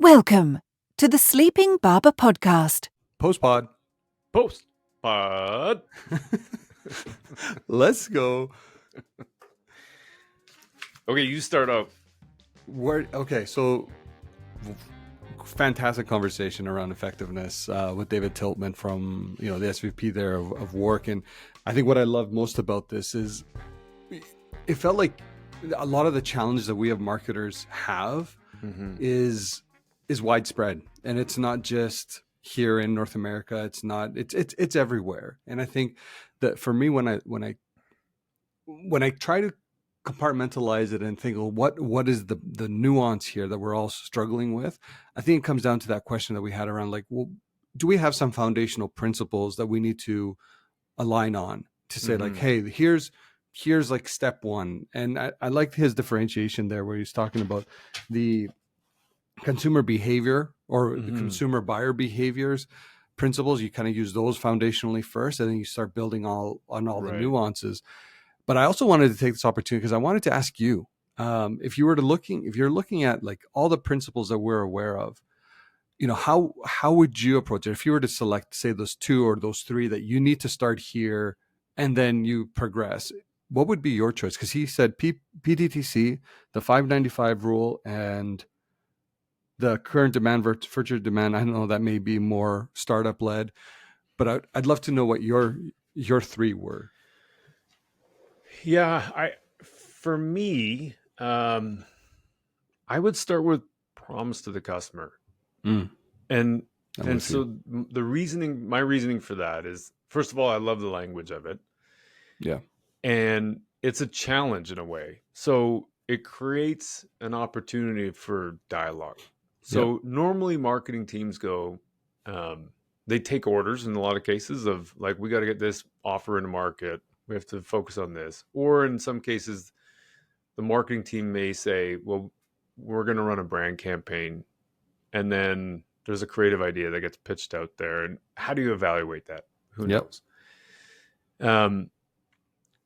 Welcome to the Sleeping Barber podcast. Post-pod. Post-pod. Let's go. Okay, you start off. So fantastic conversation around effectiveness with David Tiltman from the SVP there of WARC. And I think what I love most about this is it felt like a lot of the challenges that we have marketers have is widespread, and it's not just here in North America. It's everywhere. And I think that for me, when I try to compartmentalize it and think, well, what is the nuance here that we're all struggling with? I think it comes down to that question that we had around, like, well, do we have some foundational principles that we need to align on to say, like, hey, here's like step one. And I liked his differentiation there where he's talking about the consumer behavior or the consumer buyer behaviors principles. You kind of use those foundationally first, and then you start building on all the nuances. But I also wanted to take this opportunity because I wanted to ask you, if you're looking at like all the principles that we're aware of, how would you approach it? If you were to select, say, those two or those three that you need to start here and then you progress, what would be your choice? Because he said PTTC, the 595 rule, and the current demand versus future demand. I don't know, that may be more startup led, but I'd love to know what your three were. Yeah, for me, I would start with promise to the customer. And so my reasoning for that is, first of all, I love the language of it. Yeah. And it's a challenge in a way. So it creates an opportunity for dialogue. So normally marketing teams go, they take orders in a lot of cases of like, we got to get this offer in the market. We have to focus on this. Or in some cases, the marketing team may say, well, we're going to run a brand campaign. And then there's a creative idea that gets pitched out there. And how do you evaluate that? Who knows?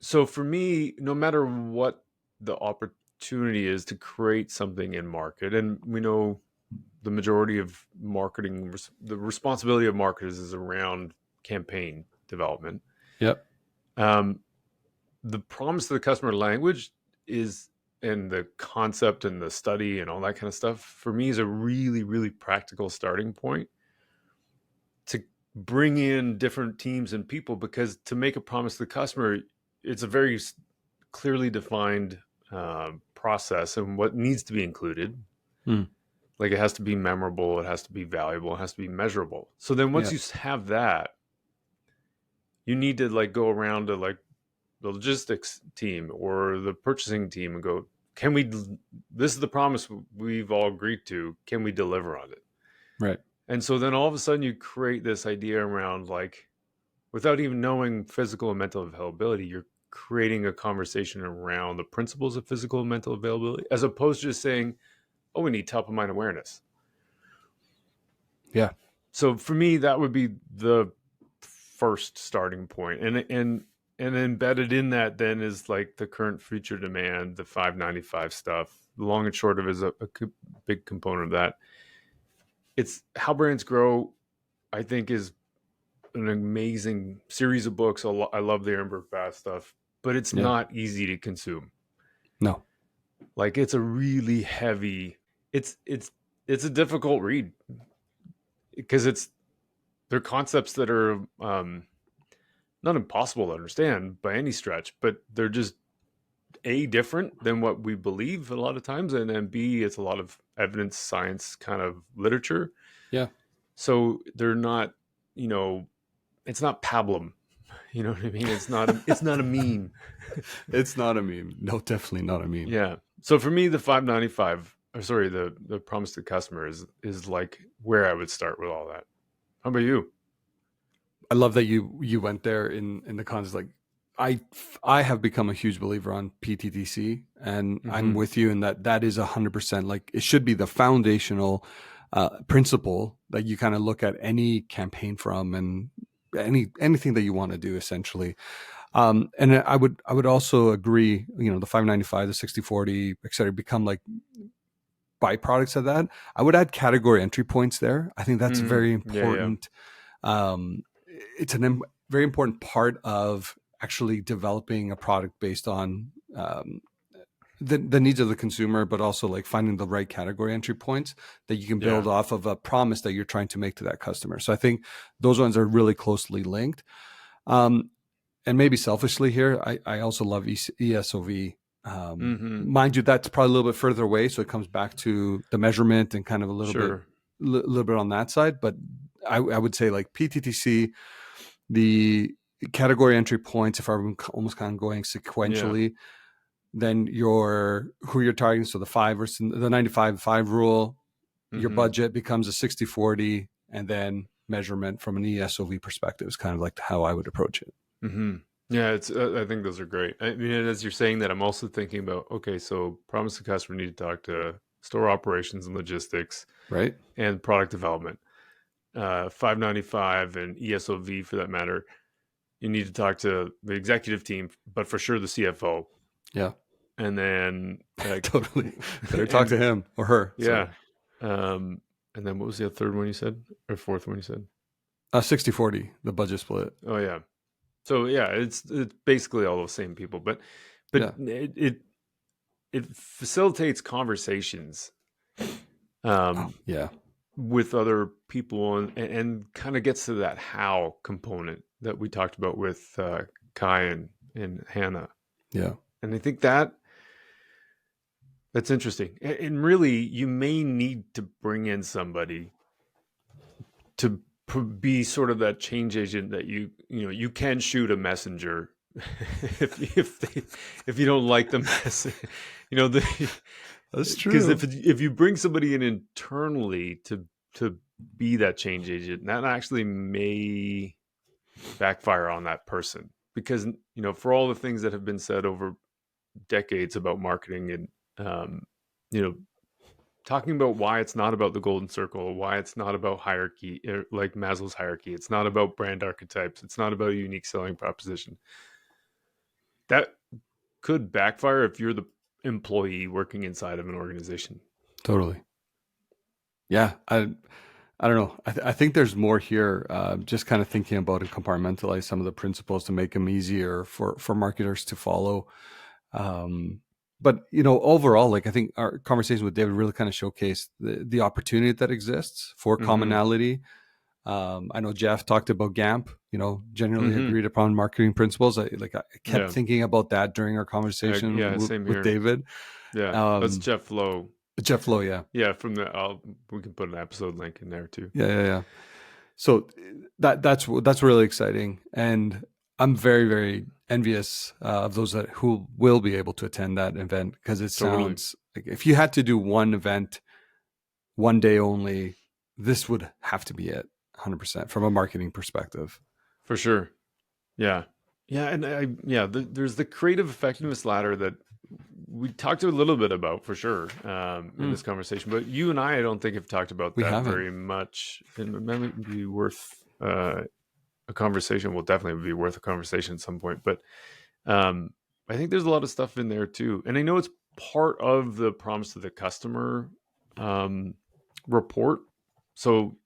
So for me, no matter what the opportunity is to create something in market, and we know the majority of marketing, the responsibility of marketers is around campaign development. Yep. The promise to the customer language is, and the concept and the study and all that kind of stuff, for me is a really, really practical starting point to bring in different teams and people, because to make a promise to the customer, it's a very clearly defined process and what needs to be included. Like, it has to be memorable, it has to be valuable, it has to be measurable. So then once you have that, you need to like go around to like the logistics team or the purchasing team and go, this is the promise we've all agreed to. Can we deliver on it? Right. And so then all of a sudden you create this idea around, like, without even knowing physical and mental availability, you're creating a conversation around the principles of physical and mental availability, as opposed to just saying, oh, we need top of mind awareness. Yeah. So for me, that would be the first starting point. And embedded in that then is like the current future demand, the 595 stuff. The long and short of it is a big component of that. It's How Brands Grow, I think, is an amazing series of books. I love the Amber Fast stuff, but it's not easy to consume. No. Like, it's a really heavy, it's a difficult read, because they're concepts that are not impossible to understand by any stretch, but they're just A, different than what we believe a lot of times, and then B, it's a lot of evidence science kind of literature. Yeah. So they're not, it's not pablum. You know what I mean? It's not a meme. It's not a meme. No, definitely not a meme. Yeah. So for me, the 595, the promise to the customer is like where I would start with all that. How about you? I love that you went there in the context. Like, I have become a huge believer on PTTC, and I'm with you in that is 100%. Like, it should be the foundational principle that you kind of look at any campaign from, and anything that you want to do, essentially. And I would also agree, the 595, the 60/40, et cetera, become like byproducts of that. I would add category entry points there. I think that's very important. It's very important part of actually developing a product based on the needs of the consumer, but also like finding the right category entry points that you can build off of a promise that you're trying to make to that customer. So I think those ones are really closely linked. And maybe selfishly here, I also love ESOV. Mind you, that's probably a little bit further away. So it comes back to the measurement and kind of a little bit on that side. But I would say like PTTC, the category entry points, if I'm almost kind of going sequentially, then who you're targeting. So the 5 versus the 95-5 rule, your budget becomes a 60-40, and then measurement from an ESOV perspective is kind of like how I would approach it. Yeah, it's. I think those are great. I mean, as you're saying that, I'm also thinking about, okay, so promise the customer need to talk to store operations and logistics, right, and product development. 595 and ESOV for that matter. You need to talk to the executive team, but for sure the CFO. Yeah, and then totally better talk to him or her. Yeah, and then what was the third one you said, or fourth one you said? 60-40, the budget split. Oh yeah. So yeah, it's basically all those same people, but it facilitates conversations, with other people and kind of gets to that how component that we talked about with Kai and Hannah. Yeah, and I think that's interesting. And really, you may need to bring in somebody to be sort of that change agent that you can shoot a messenger if you don't like the message, that's true. Because if you bring somebody in internally to be that change agent, that actually may backfire on that person, because for all the things that have been said over decades about marketing and talking about why it's not about the golden circle, why it's not about hierarchy, like Maslow's hierarchy. It's not about brand archetypes. It's not about a unique selling proposition. That could backfire if you're the employee working inside of an organization. Totally. Yeah. I don't know. I think there's more here, just kind of thinking about and compartmentalize some of the principles to make them easier for marketers to follow. But overall, like I think our conversation with David really kind of showcased the opportunity that exists for commonality. I know Jeff talked about GAMP, generally agreed upon marketing principles. I kept thinking about that during our conversation with David. Yeah, that's Jeff Lowe. Jeff Lowe, yeah. Yeah, we can put an episode link in there too. Yeah. So that's really exciting, and I'm very, very envious of those who will be able to attend that event, because it sounds like if you had to do one event, one day only, this would have to be it, 100% from a marketing perspective. For sure. Yeah. And there's the creative effectiveness ladder that we talked a little bit about for sure in this conversation, but you and I don't think have talked about that very much. And it might be worth a conversation. Will definitely be worth a conversation at some point, but I think there's a lot of stuff in there too. And I know it's part of the promise to the customer report. So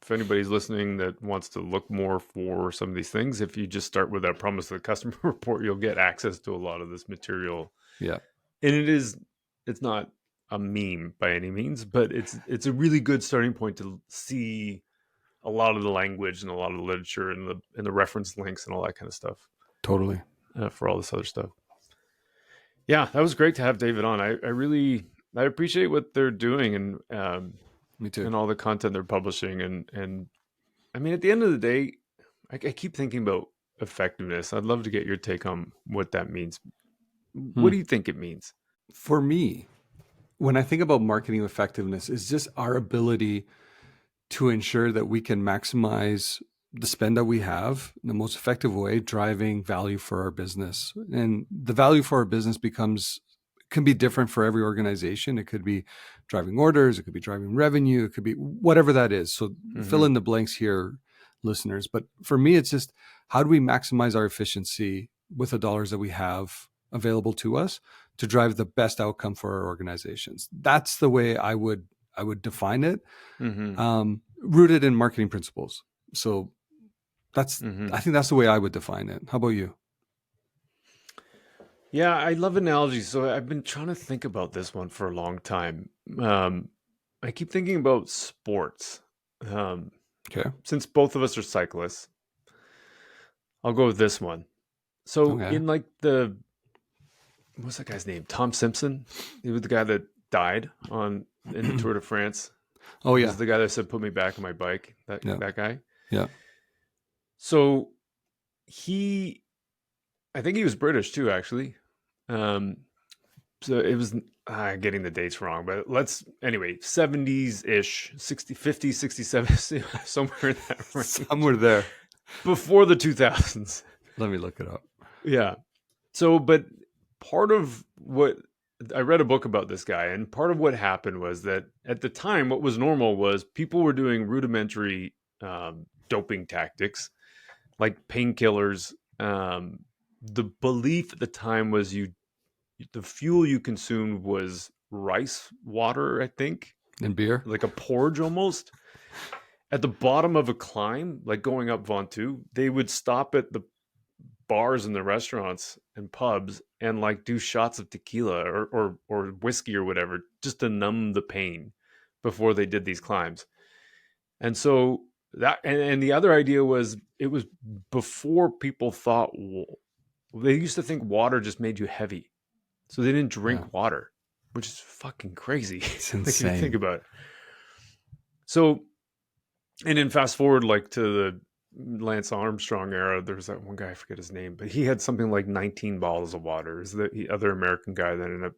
if anybody's listening that wants to look more for some of these things, if you just start with that promise to the customer report, you'll get access to a lot of this material. Yeah. And it's not a meme by any means, but it's a really good starting point to see a lot of the language and a lot of the literature and the reference links and all that kind of stuff. Totally. For all this other stuff. Yeah, that was great to have David on. I appreciate what they're doing, and me too, and all the content they're publishing. And I mean, at the end of the day, I keep thinking about effectiveness. I'd love to get your take on what that means. What do you think it means? For me, when I think about marketing effectiveness, it's just our ability to ensure that we can maximize the spend that we have in the most effective way, driving value for our business. And the value for our business can be different for every organization. It could be driving orders, it could be driving revenue, it could be whatever that is. So fill in the blanks here, listeners. But for me, it's just, how do we maximize our efficiency with the dollars that we have available to us to drive the best outcome for our organizations. That's the way I would define it, rooted in marketing principles. So I think that's the way I would define it. How about you? Yeah, I love analogies. So I've been trying to think about this one for a long time. I keep thinking about sports. Okay. Since both of us are cyclists, I'll go with this one. So in like what's that guy's name? Tom Simpson. He was the guy that died in the Tour de France. Oh yeah. He's the guy that said, "Put me back on my bike." That guy. Yeah. So I think he was British too, actually. So it was getting the dates wrong, but 70s-ish, 60, 50, 67, somewhere in that range. Somewhere there. Before the 2000s. Let me look it up. Yeah. So, but part of what I read a book about this guy, and part of what happened was that at the time, what was normal was people were doing rudimentary doping tactics, like painkillers. The belief at the time was the fuel you consumed was rice water, I think. And beer? Like a porridge almost. At the bottom of a climb, like going up Ventoux, they would stop at the bars and the restaurants and pubs and like do shots of tequila or whiskey or whatever just to numb the pain before they did these climbs. And so that and the other idea was it was before people thought they used to think water just made you heavy. So they didn't drink water, which is fucking crazy. It's insane. If you think about it. So, and then fast forward like to the Lance Armstrong era, there's that one guy, I forget his name, but he had something like 19 bottles of water. Is the other American guy that ended up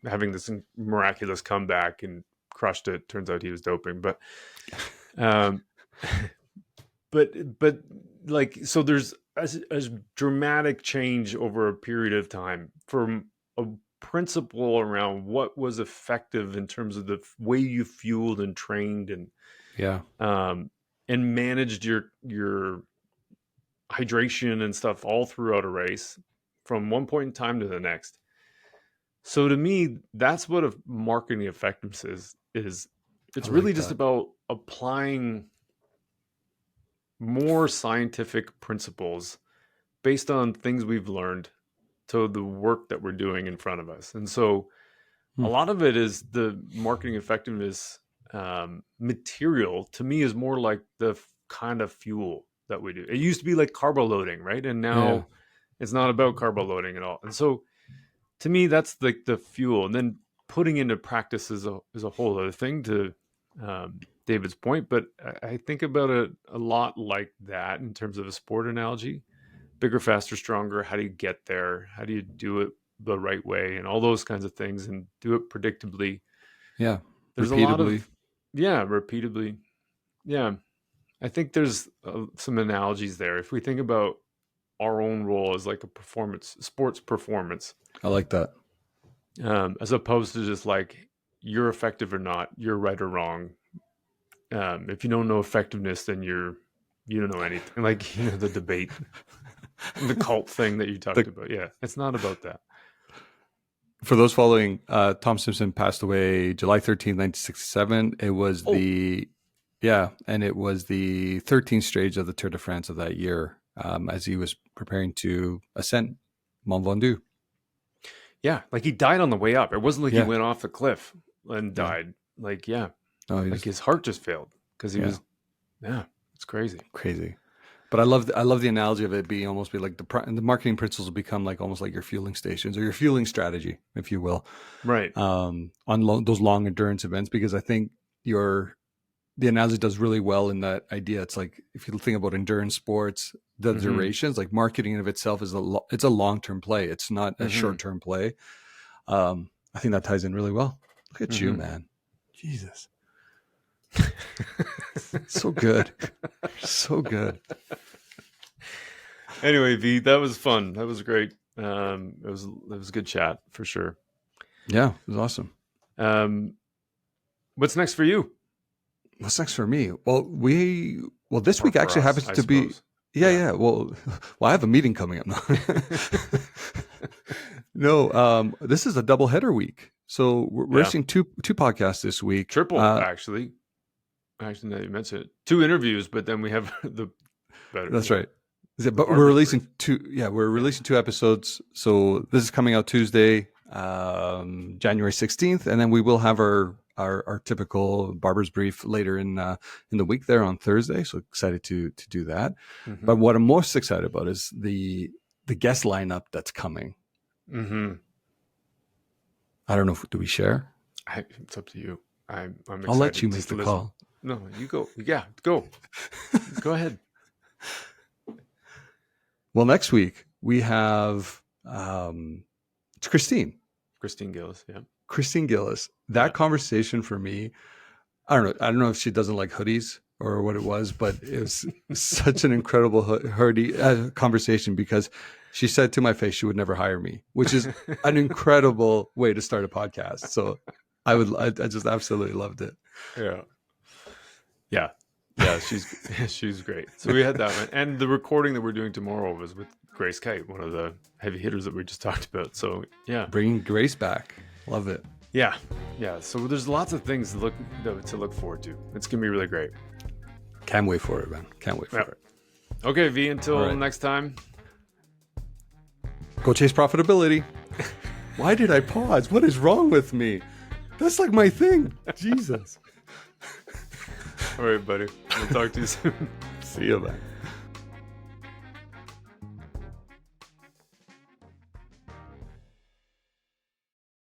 having this miraculous comeback and crushed it. Turns out he was doping, but like, so there's a dramatic change over a period of time from a principle around what was effective in terms of the way you fueled and trained and managed your hydration and stuff all throughout a race from one point in time to the next. So to me, that's what a marketing effectiveness is. It's really just about applying more scientific principles based on things we've learned to the work that we're doing in front of us. And so a lot of it is the marketing effectiveness material to me is more like the kind of fuel that we do. It used to be like carbo loading, right? And now it's not about carbo loading at all. And so to me, that's like the fuel. And then putting into practice is a whole other thing, to David's point. But I think about it a lot like that in terms of a sport analogy. Bigger, faster, stronger. How do you get there? How do you do it the right way? And all those kinds of things, and do it predictably. Yeah. There's repeatably. a lot of, repeatably. Yeah. I think there's some analogies there. If we think about our own role as like a sports performance. I like that. As opposed to just like, you're effective or not, you're right or wrong. If you don't know effectiveness, then you don't know anything. Like, the debate, the cult thing that you talked about. Yeah, it's not about that. For those following, Tom Simpson passed away July 13th, 1967. It was it was the 13th stage of the Tour de France of that year, as he was preparing to ascend Mont Ventoux. Yeah, like he died on the way up. It wasn't like he went off the cliff and died. Like, like his heart just failed because he was. Yeah, it's crazy. Crazy. But I love the analogy of it being almost like the marketing principles will become like almost like your fueling stations or your fueling strategy, if you will, right? On those long endurance events, because I think the analogy does really well in that idea. It's like, if you think about endurance sports, the durations, like marketing in of itself it's a long-term play. It's not a short-term play. I think that ties in really well. Look at you, man. Jesus. So good. So good. Anyway, V, that was fun. That was great. It was a good chat for sure. Yeah, it was awesome. What's next for you? What's next for me? Well, this week actually happens to be. Suppose. Yeah. Well, I have a meeting coming up now. No, this is a double header week. So we're Yeah. issuing two podcasts this week. Triple, actually. Actually, now you mentioned it. 2 interviews, but then we have That's right. But we're releasing two. Yeah, we're releasing 2 episodes. So this is coming out Tuesday, January 16th, and then we will have our typical barber's brief later in the week there on Thursday. So excited to do that. Mm-hmm. But what I'm most excited about is the guest lineup that's coming. Mm-hmm. I don't know. Do we share? It's up to you. I'm excited. I'll let you make Just the listen. call. No, you go. Yeah, go. Go ahead. Well, next week we have it's Christine Gillis. Yeah. Christine Gillis. That conversation for me, I don't know if she doesn't like hoodies or what it was, but it was such an incredible hoodie conversation because she said to my face she would never hire me, which is an incredible way to start a podcast. So I just absolutely loved it. Yeah. She's great. So we had that one, and the recording that we're doing tomorrow was with Grace Kite, one of the heavy hitters that we just talked about. So yeah, bringing Grace back, love it. Yeah. So there's lots of things to look forward to. It's gonna be really great. Can't wait for it, man. Can't wait for it. Okay, V. Until next time. Go chase profitability. Why did I pause? What is wrong with me? That's like my thing. Jesus. All right, buddy. We'll talk to you soon. See you, man.